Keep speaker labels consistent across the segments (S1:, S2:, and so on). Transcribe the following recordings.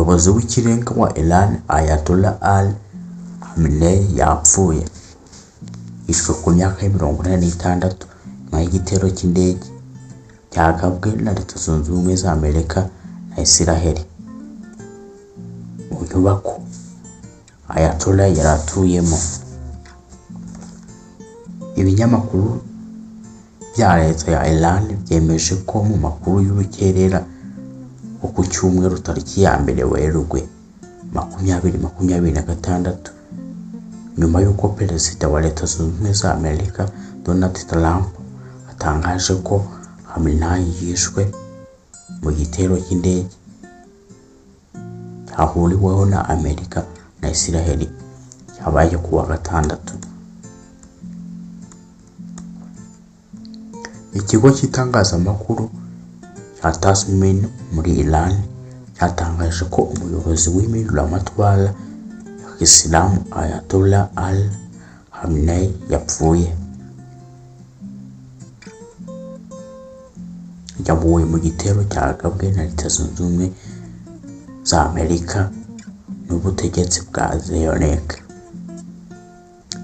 S1: umuyobozi w'ikirenga wa Iran Ayatollah Ali Khamenei yapfuye, yishwe ku myaka ya 46 nyuma y'igitero cy'indege cyagabwe na Leta Zunze Ubumwe za Amerika na Israel mu nyubako Ayatollah yaratuyemo. Ibinyamakuru bya leta ya Iran byemeje ko mu makuru y'urukerera wo ku cyumweru tariki ya 1 Werurwe 2026, nyuma y'uko Perezida wa Leta Zunze Ubumwe za Amerika Donald Trump atangaje ko Khamenei yishwe mu gitero cy'indege cyahuriweho na Amerika na Israel cyabaye ku wa gatandatu. Ikigo cy'itangazamakuru cya Tasmin muri Iran cyatangaje ko umuyobozi w'impinduramatwara ya Kisilamu Ayatollah Ali Khamenei yapfuye. Yaguye mu gitero cyagabwe na Leta Zunze Ubumwe za Amerika n'ubutegetsi bwa Zionik.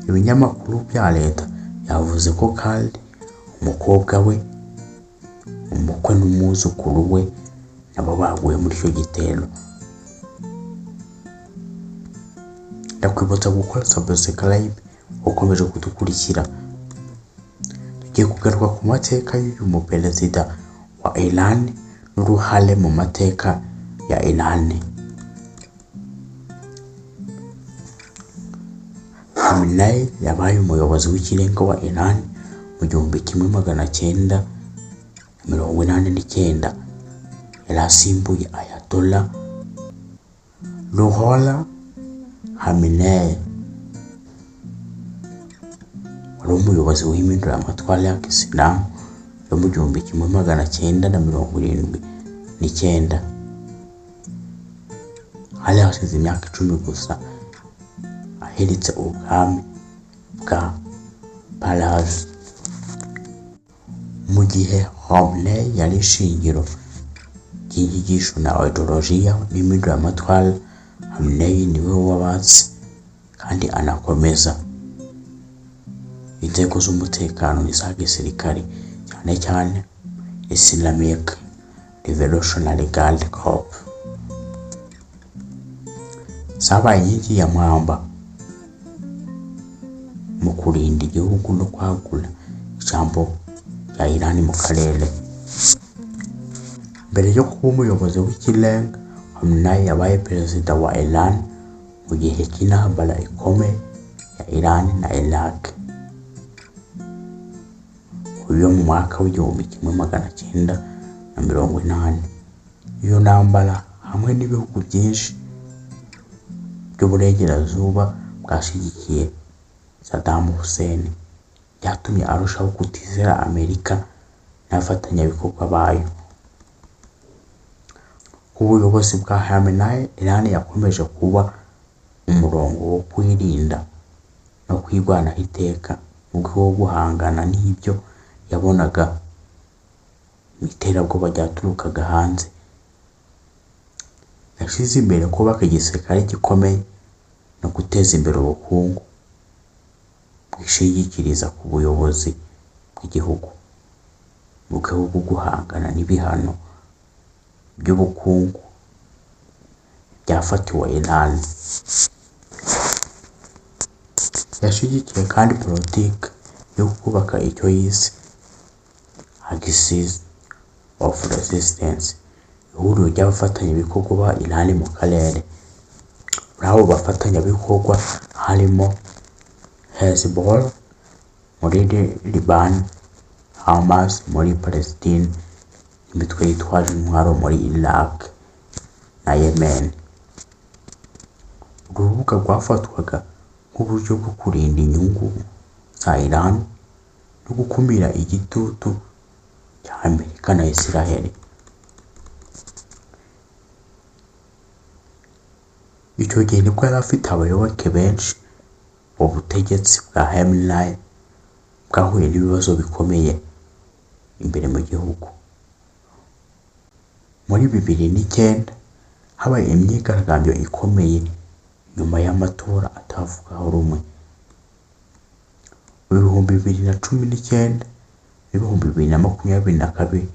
S1: Ibinyamakuru bya leta yavuze ko kandi umukobwa we, umukwe n'umwuzukuru we nabo baguye muri icyo gitero. Ndakwibutsa gukora subscribe ukomeje kudukurikira. Tugiye kugaruka ku mateka y'uyu muperezida wa Iran n'uruhare mu mateka ya Iran. Khamenei yabaye umuyobozi w'ikirenga wa Iran mu 1989. Yari asimbuye Ayatollah Ruhollah Khamenei, wari umuyobozi w'impinduramatwara ya Kisilamu yo mu 1979. Hari hashize imyaka 10 gusa ahiritse ubwami bwa Pahlavi. Mu gihe Khamenei yari ishingiro ry'inyigisho na ideologiya n'impinduramatwara, Khamenei niwe wabatse kandi anakomeza inzego z'umutekano n'iza gisirikare, cyane cyane Islamic Revolutionary Guard Corps. Zabaye inkingi ya mwamba mu kurinda igihugu no kwagura ijambo rya Iran mu karere. Mbere yo kuba umuyobozi w'ikirenga, Khamenei yabaye perezida wa Iran mu gihe cy'intambara ikomeye ya Iran na Iraq yo mu mwaka w'1980. Iyo ntambara hamwe n'ibihugu byinshi by'uburengerazuba bwashyigikiye Saddam Hussein byatumye arushaho kutizera Amerika n'abafatanyabikorwa bayo. Ubuyobozi bwa Khamenei, Iran yakomeje kuba umurongo wo kwirinda no kwirwanaho iteka mu rwego rwo guhangana n'ibyo yabonaga mu iterabwoba ryaturukaga hanze. Yashyize imbere kubaka igisirikare gikomeye no guteza imbere ubukungu bwishingikiriza ku buyobozi bw'igihugu mu rwego rwo guhangana n'ibihano by'ubukungu byafatiwe Iran. Yashyigikiye kandi politiki yo kubaka icyo yise Axis of Resistance, ihuriro ry'abafatanyabikorwa ba Iran mu karere. Muri abo bafatanyabikorwa harimo Hezbollah muri Liban, Hamas muri Palestine, imitwe yitwaje intwaro muri Iraq na Yemen. Urubuga rwafatwaga nk'uburyo bwo kurinda inyungu za Iran no gukumira igitutu cya Amerika na Israel. Icyo gihe nibwo yari afite abayoboke benshi. Ubutegetsi bwa Khamenei bwahuye n'ibibazo bikomeye imbere mu gihugu. Muri 2009 habaye imyigaragambyo ikomeye nyuma y'amatora atavugaho rumwe. Mu bihumbi 2019 n'ibihumbi 2022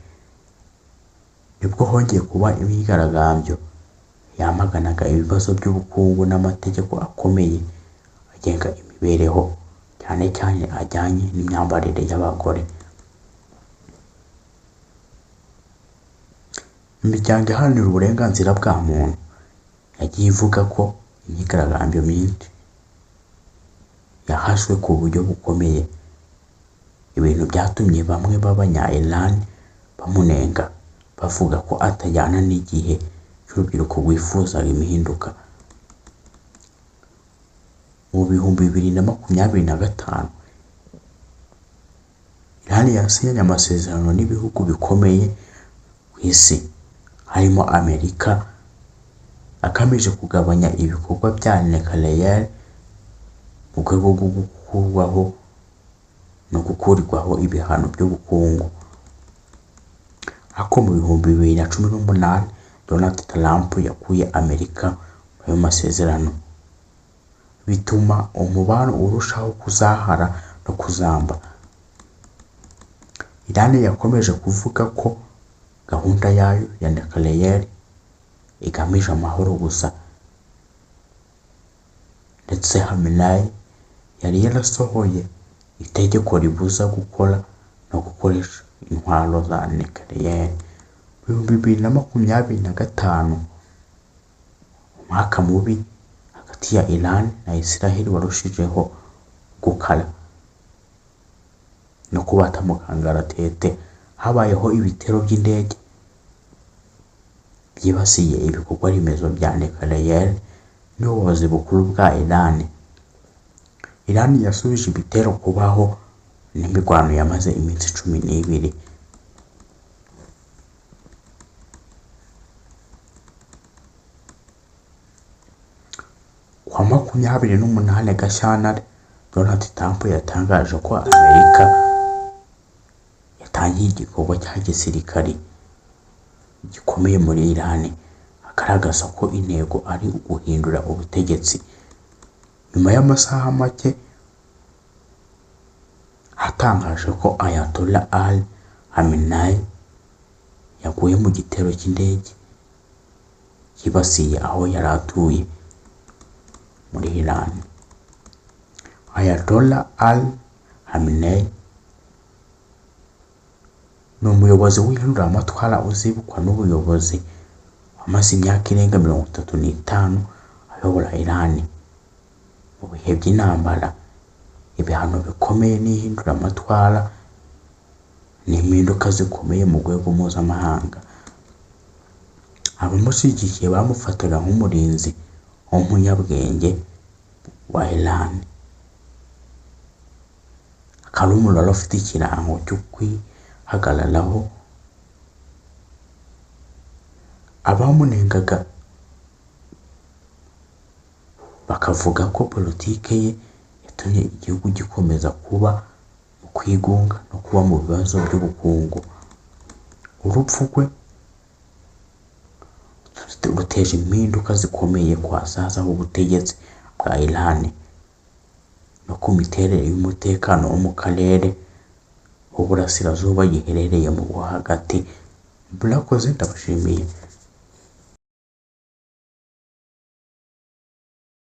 S1: nibwo hongeye kuba imyigaragambyo yamaganaga ibibazo by'ubukungu n'amategeko akomeye agenga imibereho, cyane cyane ajyanye n'imyambarire y'abagore. Imiryango iharanira uburenganzira bwa muntu yagiye ivuga ko imyigaragambyo myinshi yahaswe ku buryo bukomeye, ibintu byatumye bamwe b'abanya-Iran bamunenga bavuga ko atajyana n'igihe cy'urubyiruko rwifuzaga impinduka. Mu bihumbi 2025 Iran yasinyanye amasezerano n'ibihugu bikomeye ku isi harimo Amerika agamije kugabanya ibikorwa bya nucleaire mu rwego rwo gukurwaho no gukurirwaho ibihano by'ubukungu. Ariko mu bihumbi 2018 Donald Trump yakuye Amerika muri ayo masezerano, bituma umubano urushaho kuzahara no kuzamba. Iran yakomeje kuvuga ko gahunda yayo ya nucleaire igamije amahoro gusa, ndetse Khamenei yari yarasohoye itegeko ribuza gukora no gukoresha intwaro za nucleaire. Mu 2025 umwaka mubi hagati ya Iran na Israel warushijeho gukara no kubata mu kangaratete. Habayeho ibitero by'indege byibasiye ibikorwa remezo bya nucleaire n'ubuyobozi bukuru bwa Iran. Iran yasubije ibitero kubaho n'imirwano yamaze iminsi 12. Kwa 28 Gashyantare Donald Trump yatangaje ko Amerika yatangiye igikorwa cya gisirikari gikomeye muri Iran, agaragaza ko intego ari uguhindura ubutegetsi. Nyuma y'amasaha make atangaje ko Ayatollah Ali Khamenei yaguye mu gitero cy'indege kibasiye aho yari atuye muri Iran. Ayatollah Ali Khamenei ni umuyobozi w'ihinduramatwara uzibukwa n'ubuyobozi wamaze imyaka irenga 35 ayobora Iran mu bihe by'intambara, ibihano bikomeye n'ihinduramatwara n'impinduka zikomeye mu rwego mpuzamahanga. Abamushyigikiye bamufataga nk'umurinzi w'umunyabwenge wa Iran, akaba umurara ufite ikirango cyo kwihagararaho. Abamunengaga bakavuga ko politike ye yatumye igihugu gikomeza kuba mu kwigunga no kuba mu bibazo by'ubukungu. Urupfu rwe ruteje impinduka zikomeye ku hazaza h'ubutegetsi bwa Iran no ku miterere y'umutekano wo mu karere w'uburasirazuba giherereye mu hagati. Murakoze, ndabashimiye.